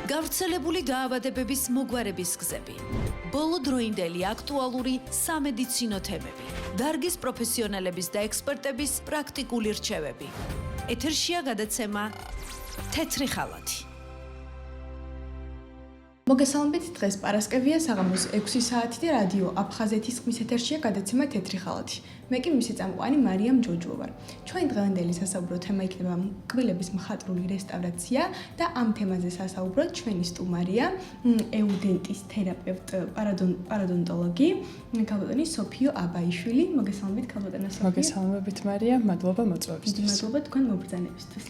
გავრცელებული დაავადებების მოგვარების გზები, ბოლოდროინდელი აქტუალური სამედიცინო თემები, დარგის პროფესიონალების და ექსპერტების პრაქტიკული რჩევები. ეთერშია გადაცემა თეთრი ხალათი. მოგესალმებით, დღეს პარასკევია, საღამოს 6 საათი და რადიო აფხაზეთის ხმის ეთერშია გადაცემა თეთრი ხალათი. მე კი მისი წამყვანი მარიამ ჯოჯო ვარ. ჩვენი დღევანდელი სასაუბრო თემა იქნება კბილების მხატვრული რესტავრაცია და ამ თემაზე სასაუბროთ ჩვენი სტუმარია, ეუდენტის თერაპევტ, პაროდონტოლოგი, ქალბატონი სოფიო აბაიშვილი. მოგესალმებით, ქალბატონო სოფიო. მოგესალმებით, მარიამ, მადლობა მოწვევისთვის. მადლობა თქვენ მობრძანებისთვის.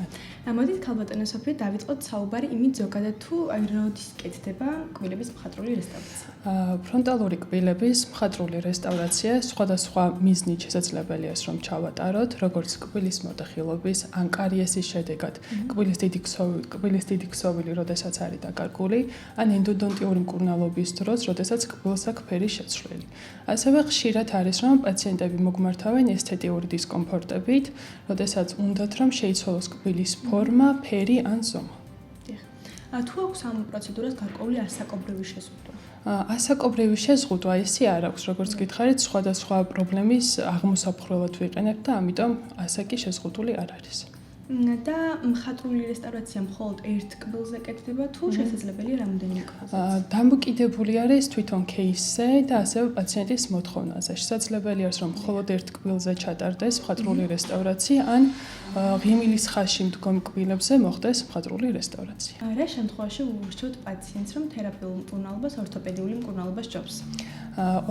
მოდით, ქალბატონო სოფიო, დავიწყოთ საუბარი იმით ზოგადად თუ როდის კეთდება კბილების მხატვრული რესტავრაცია. ფრონტალური კბილების მხატვრული რესტავრაცია სხვადასხვა მიზნით შესაძლებელია რომ ჩავატაროთ, როგორც კბილის მოტეხილობის ან კარიესის შედეგად, კბილის დიდი ქსოვილი, როდესაც არის დაკარგული, ან ენდოდონტიური მკურნალობის დროს, როდესაც კბილს აქვს ფერის შეცვლილი. ასევე ხშირად არის რომ პაციენტები მოგმართავენ ესთეტიური დისკომფორტებით, როდესაც უნდათ რომ შეიცვალოს კბილის ფორმა, ფერი ან ზომა. თუ აქვს ამ პროცედურას გარკვეული ასაკობრივი შეზღუდვა? ასაკობრივი შეზღუდვა ისე არ აქვს, როგორც გითხარით, სხვადასხვა პრობლემის აღმოსაფხვრელად ვიყენებთ და ამიტომ ასაკი შეზღუდული არ არის. და მხატვრული რესტავრაცია მხოლოდ ერთ კბილზე კეთდება თუ შესაძლებელია რამდენიმე კბილზე? დამოკიდებული არის თვითონ кейსზე და ასევე პაციენტის მოთხოვნაზე. შესაძლებელია რომ მხოლოდ ერთ კბილზე ჩატარდეს მხატვრული რესტავრაცია ან ღიმილის ხაზში მდგომ კბილებზე მოხდეს მხატვრული რესტავრაცია. რა შემთხვევაში უვრჩევთ პაციენტს რომ თერაპიულ მკურნალობას, ორთოპედიული მკურნალობას ჯობს?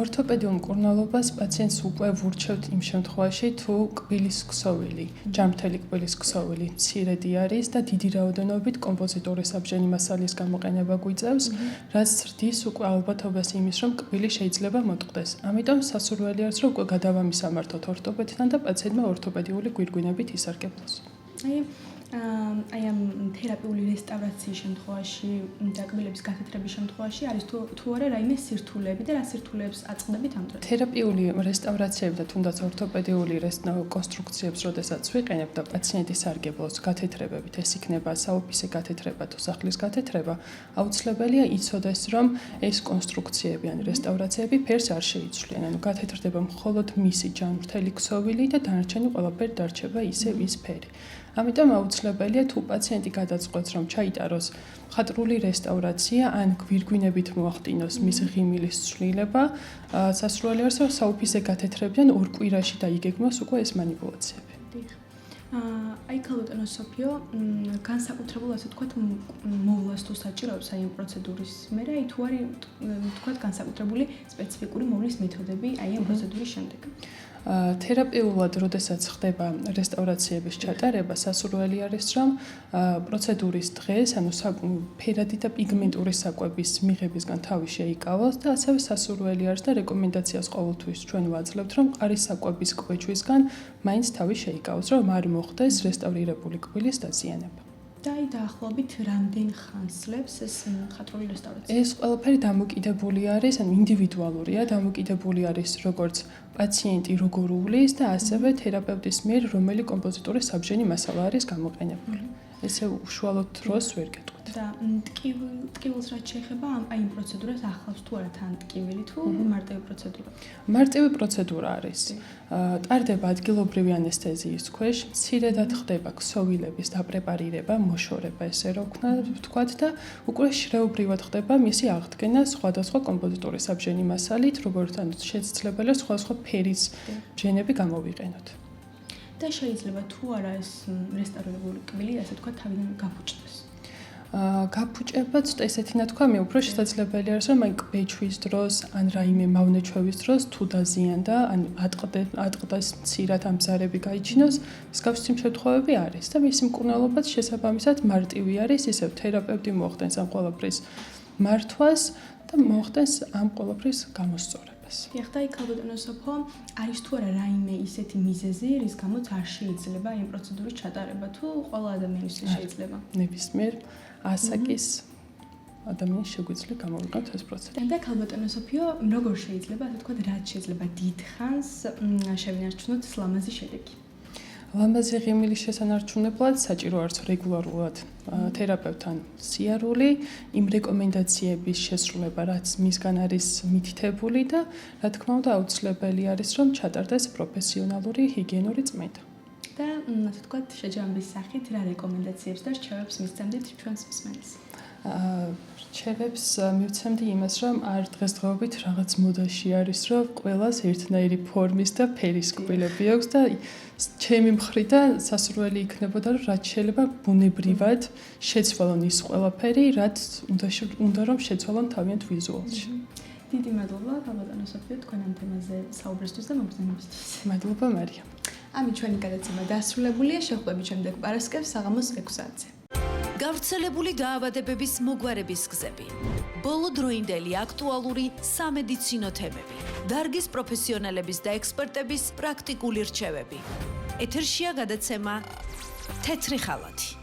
ორთოპედიულ მკურნალობას პაციენტს უკვე ვურჩევთ იმ შემთხვევაში, თუ კბილის ქსოვილი, ჯამრთელი კბილის ქსოვილი მცირედი არის და დიდი რაოდენობით კომპოზიტური საბჯენი მასალის გამოყენება გვიწევს, რაც ზრდის უკვე ალბათობას იმის, რომ კბილი შეიძლება მოტყდეს. ამიტომ სასურველი არის, რომ უკვე გადავამისამართოთ ორთოპედთან და პაციენტმა ორთოპედიული გვირგვინებით ისარგებლოს. აი ამ თერაპიული რესტავრაციის შემთხვევაში და კბილების გათეთრების შემთხვევაში არის თუ არა რაიმე სირთულეები და რა სირთულეებს აწყდებით ამ დროს? თერაპიული რესტავრაციები და თუნდაც ორთოპედიული კონსტრუქციებს, როდესაც ვიყენებ და პაციენტი სარგებლობს გათეთრებებით, ეს იქნება საოფისე გათეთრება თუ სახლის გათეთრება, აუცილებელია იცოდეს, რომ ეს კონსტრუქციები ან რესტავრაციები ფერს არ შეიცვლიან. ანუ გათეთრდება მხოლოდ მისი ჯანმრთელი ქსოვილი და დანარჩენი ყველაფერი დარჩება ისევ ის ფერი. ამიტომ აუცილებელია თუ პაციენტი გადაწყვეტს რომ ჩაიტაროს მხატვრული რესტავრაცია ან გვირგვინებით მოახდინოს მის ღიმილის ცვლილება, სასურველი არის რომ საოფისე გათეთრებიდან 2 კვირაში დაიგეგმოს უკვე ეს манипуляციები. აი ქალბატონო სოფიო, განსაკუთრებულ ასე ვთქვათ მოვლას თუ საჭიროებს აი ამ პროცედურის მერე, თუ არის ვთქვათ განსაკუთრებული სპეციფიკური მოვლის მეთოდები აი ამ პროცედურის შემდეგ? თერაპიულად, როდესაც ხდება რესტავრაციების ჩატარება, სასურველი არის, რომ პროცედურის დღეს, ანუ ფერადი და პიგმენტური საკვების მიღებისგან თავი შეიკავოს და ასევე სასურველი არის და რეკომენდაციას ყოველთვის ჩვენ ვაძლევთ, რომ მყარი საკვების კვეჩვისგან მაინც თავი შეიკავოს, რომ არ მოხდეს რესტავრირებული კბილის დაზიანება. და დაახლოებით რამდენ ხანს წლებს ეს მხატვრული რესტავრაცია? ეს ყველაფერი დამოკიდებული არის, ანუ ინდივიდუალურია, დამოკიდებული არის როგორც პაციენტი როგორ უვლის და ასევე თერაპევტის მიერ რომელი კომპოზიტური საბჯენი მასალა არის გამოყენებული. ესე უშუალოდ დროს ვერ გეტყვით. და ტკივილს რაც შეეხება აი ამ პროცედურას ახლავს თუ არა თან ტკივილი თუ მარტივი პროცედურა? მარტივი პროცედურა არის. ტარდება ადგილობრივი ანესთეზიის ქვეშ, მცირედად ხდება ქსოვილების დაპრეპარირება, მოშორება, ესე რა ვთქვათ და უკვე შრეობრივად ხდება მისი აღდგენა სხვადასხვა კომპოზიტური საბჯენი მასალით, როგორც შესაძლებელია სხვადასხვა ფერის ბჯენები გამოვიყენოთ. და შეიძლება თუ არა ეს რესტავრირებული კბილი, ასე ვთქვათ, თავიდან გაფუჭდეს. გაფუჭება ცოტა ესეთი ნათქვამი, უფრო შესაძლებელი არის, რომ აი კბეჩვის დროს, ან რაიმე მავნეჩვევის დროს თუ დაზიანდა, ან ატყდეს მცირად ამბზარები გაიჩინოს, მსგავსი შემთხვევები არის და მისი მკურნალობაც შესაბამისად მარტივი არის, ისევ თერაპევტი მოახდენს ამ ყველაფრის მართვას და მოახდენს ამ ყველაფრის გამოსწორებას. დიახ, და ქალბატონო სოფო, არის თუ არა რაიმე ისეთი მიზეზი, რის გამოც არ შეიძლება ამ პროცედურის ჩატარება, თუ ყველა ადამიანისთვის შეიძლება? ნებისმიერ ასაკის ადამიანის შეგვიძლია გამოვიყენოთ ეს პროცედურა. და ქალბატონო სოფიო, როგორ შეიძლება, ასე ვთქვათ, რაც შეიძლება დიდ ხანს შევინარჩუნოთ ლამაზი შედეგი? ლამაზი ღიმილის შესანარჩუნებლად საჭირო არც რეგულარულად თერაპევტთან სიარული, იმ რეკომენდაციების შესრულება, რაც მისგან არის მითითებული და რა თქმა უნდა აუცილებელი არის, რომ ჩატარდეს პროფესიონალური ჰიგიენური წმენდა. და ასე ვთქვათ, შეჯამების სახით რა რეკომენდაციებს და რჩევებს მისცემდით ჩვენს მსმენელს? რჩევებს მივცემდი იმას, რომ არ დღესდღეობით რაღაც მოდაში არის, რომ ყველას ერთნაირი ფორმის და ფერის კბილები აქვს და ჩემი მხრიდან სასურველი იქნებოდა, რომ რაც შეიძლება ბუნებრივად შეცვალონ ის ყველაფერი, რაც უნდა რომ შეცვალონ თავიანთ ვიზუალში. დიდი მადლობა, ბატონო სოფია, თქვენ ამ თემაზე საუბრისთვის და მოგზაურობისთვის. მადლობა მარია. ამით ჩვენი გადაცემა დასრულებულია. შევხვდებით შემდეგ პარასკევს საღამოს 6 საათზე. გავრცელებული დაავადებების მოგვარების გზები, ბოლოდროინდელი აქტუალური სამედიცინო თემები, დარგის პროფესიონალების და ექსპერტების პრაქტიკული რჩევები. ეთერშია გადაცემა თეთრი ხალათი.